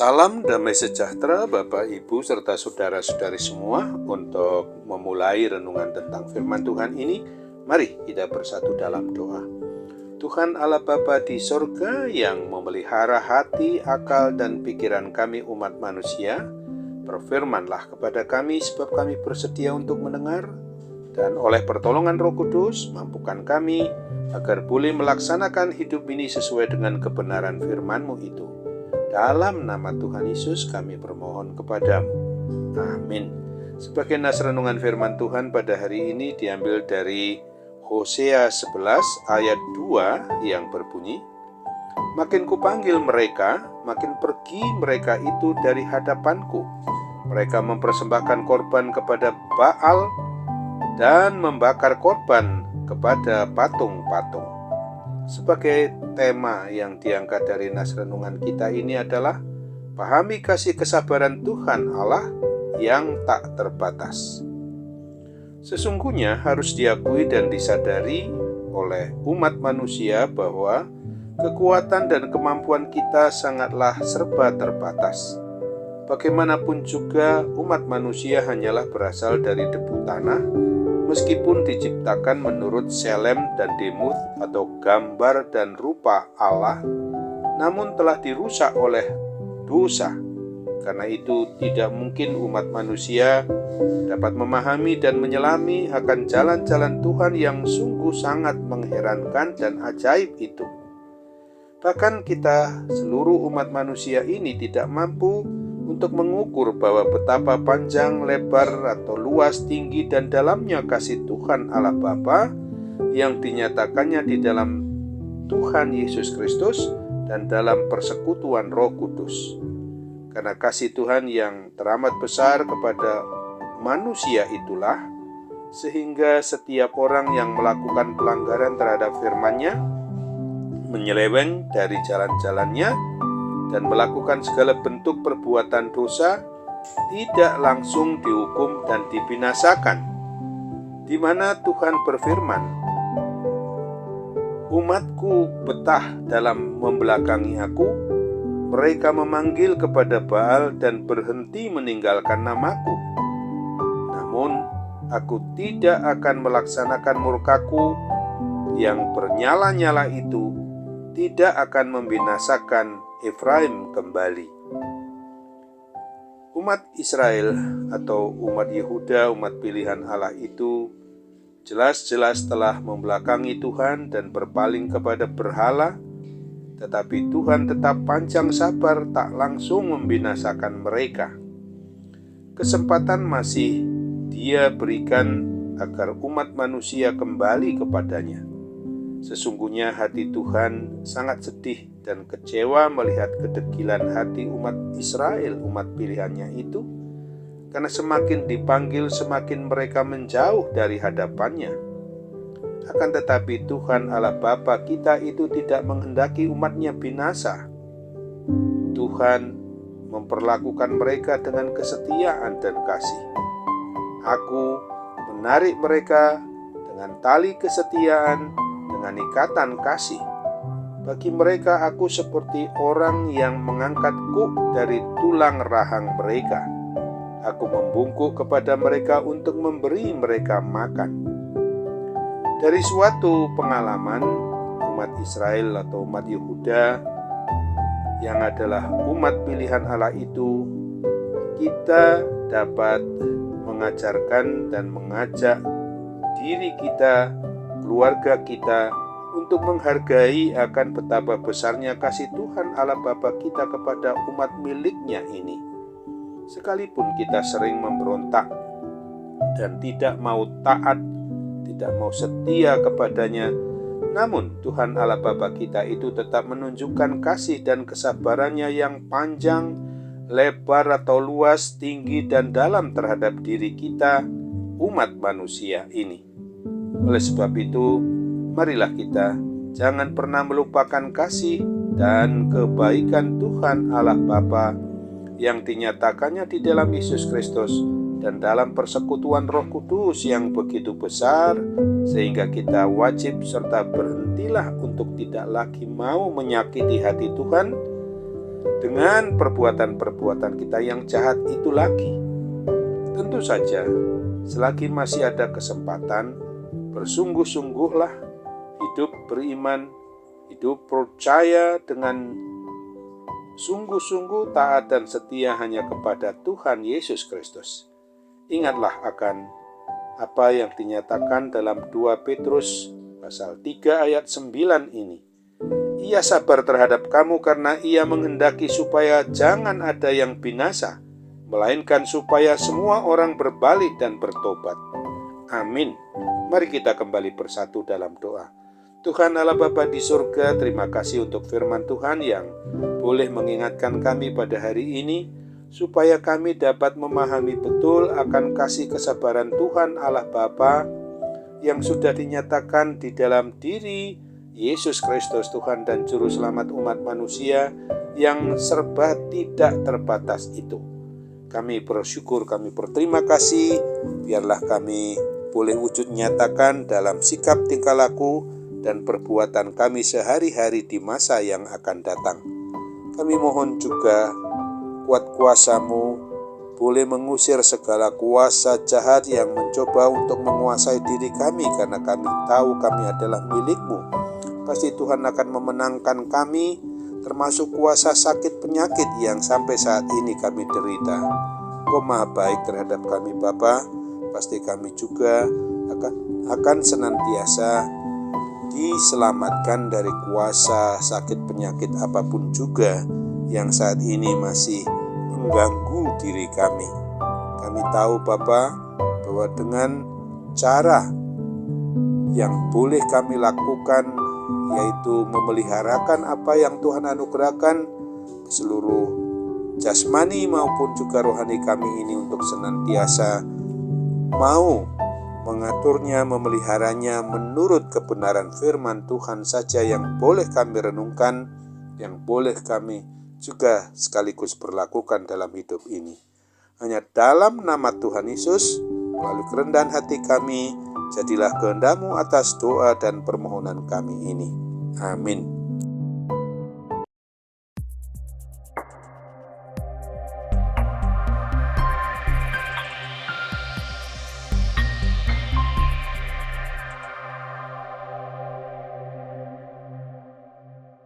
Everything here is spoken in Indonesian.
Salam damai sejahtera Bapak, Ibu, serta saudara-saudari semua. Untuk memulai renungan tentang firman Tuhan ini, mari kita bersatu dalam doa. Tuhan Allah Bapa di sorga yang memelihara hati, akal, dan pikiran kami umat manusia, berfirmanlah kepada kami sebab kami bersedia untuk mendengar, dan oleh pertolongan Roh Kudus mampukan kami agar boleh melaksanakan hidup ini sesuai dengan kebenaran firman-Mu itu. Dalam nama Tuhan Yesus kami bermohon kepadamu. Amin. Sebagai nas renungan firman Tuhan pada hari ini diambil dari Hosea 11 ayat 2 yang berbunyi, "Makin kupanggil mereka, makin pergi mereka itu dari hadapanku. Mereka mempersembahkan korban kepada Baal dan membakar korban kepada patung-patung." Sebagai tema yang diangkat dari nas renungan kita ini adalah pahami kasih kesabaran Tuhan Allah yang tak terbatas. Sesungguhnya harus diakui dan disadari oleh umat manusia bahwa kekuatan dan kemampuan kita sangatlah serba terbatas. Bagaimanapun juga umat manusia hanyalah berasal dari debu tanah, meskipun diciptakan menurut Selem dan Demut atau gambar dan rupa Allah, namun telah dirusak oleh dosa. Karena itu tidak mungkin umat manusia dapat memahami dan menyelami akan jalan-jalan Tuhan yang sungguh sangat mengherankan dan ajaib itu. Bahkan kita seluruh umat manusia ini tidak mampu untuk mengukur bahwa betapa panjang, lebar, atau luas, tinggi, dan dalamnya kasih Tuhan Allah Bapa yang dinyatakannya di dalam Tuhan Yesus Kristus dan dalam persekutuan Roh Kudus. Karena kasih Tuhan yang teramat besar kepada manusia itulah, sehingga setiap orang yang melakukan pelanggaran terhadap firman-Nya, menyeleweng dari jalan-jalannya, dan melakukan segala bentuk perbuatan dosa, tidak langsung dihukum dan dibinasakan. Di mana Tuhan berfirman, "Umatku betah dalam membelakangi aku, mereka memanggil kepada Baal dan berhenti meninggalkan namaku. Namun aku tidak akan melaksanakan murkaku yang bernyala-nyala itu, tidak akan membinasakan Efraim kembali." Umat Israel atau umat Yehuda, umat pilihan Allah itu jelas-jelas telah membelakangi Tuhan dan berpaling kepada berhala, tetapi Tuhan tetap panjang sabar tak langsung membinasakan mereka. Kesempatan masih Dia berikan agar umat manusia kembali kepadanya. Sesungguhnya hati Tuhan sangat sedih dan kecewa melihat kedegilan hati umat Israel, umat pilihannya itu, karena semakin dipanggil semakin mereka menjauh dari hadapannya. Akan tetapi Tuhan Allah Bapa kita itu tidak menghendaki umatnya binasa. Tuhan memperlakukan mereka dengan kesetiaan dan kasih. "Aku menarik mereka dengan tali kesetiaan, dengan ikatan kasih. Bagi mereka aku seperti orang yang mengangkat kuk dari tulang rahang mereka. Aku membungkuk kepada mereka untuk memberi mereka makan." Dari suatu pengalaman umat Israel atau umat Yehuda yang adalah umat pilihan Allah itu, kita dapat mengajarkan dan mengajak diri kita, keluarga kita, untuk menghargai akan betapa besarnya kasih Tuhan Allah Bapa kita kepada umat miliknya ini. Sekalipun kita sering memberontak dan tidak mau taat, tidak mau setia kepadanya, namun Tuhan Allah Bapa kita itu tetap menunjukkan kasih dan kesabarannya yang panjang, lebar atau luas, tinggi dan dalam terhadap diri kita, umat manusia ini. Oleh sebab itu, marilah kita jangan pernah melupakan kasih dan kebaikan Tuhan Allah Bapa yang dinyatakannya di dalam Yesus Kristus dan dalam persekutuan Roh Kudus yang begitu besar, sehingga kita wajib serta berhentilah untuk tidak lagi mau menyakiti hati Tuhan dengan perbuatan-perbuatan kita yang jahat itu lagi. Tentu saja, selagi masih ada kesempatan, bersungguh-sungguhlah hidup beriman, hidup percaya dengan sungguh-sungguh taat dan setia hanya kepada Tuhan Yesus Kristus. Ingatlah akan apa yang dinyatakan dalam 2 Petrus pasal 3 ayat 9 ini. Ia sabar terhadap kamu karena ia menghendaki supaya jangan ada yang binasa, melainkan supaya semua orang berbalik dan bertobat. Amin. Mari kita kembali bersatu dalam doa. Tuhan Allah Bapa di surga, terima kasih untuk firman Tuhan yang boleh mengingatkan kami pada hari ini, supaya kami dapat memahami betul akan kasih kesabaran Tuhan Allah Bapa yang sudah dinyatakan di dalam diri Yesus Kristus Tuhan dan Juru Selamat umat manusia yang serba tidak terbatas itu. Kami bersyukur, kami berterima kasih, biarlah kami boleh wujud nyatakan dalam sikap tingkah laku dan perbuatan kami sehari-hari di masa yang akan datang. Kami mohon juga kuat kuasa-Mu boleh mengusir segala kuasa jahat yang mencoba untuk menguasai diri kami, karena kami tahu kami adalah milik-Mu. Pasti Tuhan akan memenangkan kami, termasuk kuasa sakit penyakit yang sampai saat ini kami derita. Kau Maha baik terhadap kami Bapa. Pasti kami juga akan senantiasa diselamatkan dari kuasa sakit penyakit apapun juga yang saat ini masih mengganggu diri kami. Kami tahu Bapa bahwa dengan cara yang boleh kami lakukan, yaitu memeliharakan apa yang Tuhan anugerahkan, seluruh jasmani maupun juga rohani kami ini, untuk senantiasa mau mengaturnya, memeliharanya menurut kebenaran firman Tuhan saja yang boleh kami renungkan, yang boleh kami juga sekaligus berlakukan dalam hidup ini. Hanya dalam nama Tuhan Yesus, melalui kerendahan hati kami, jadilah kehendak-Mu atas doa dan permohonan kami ini. Amin.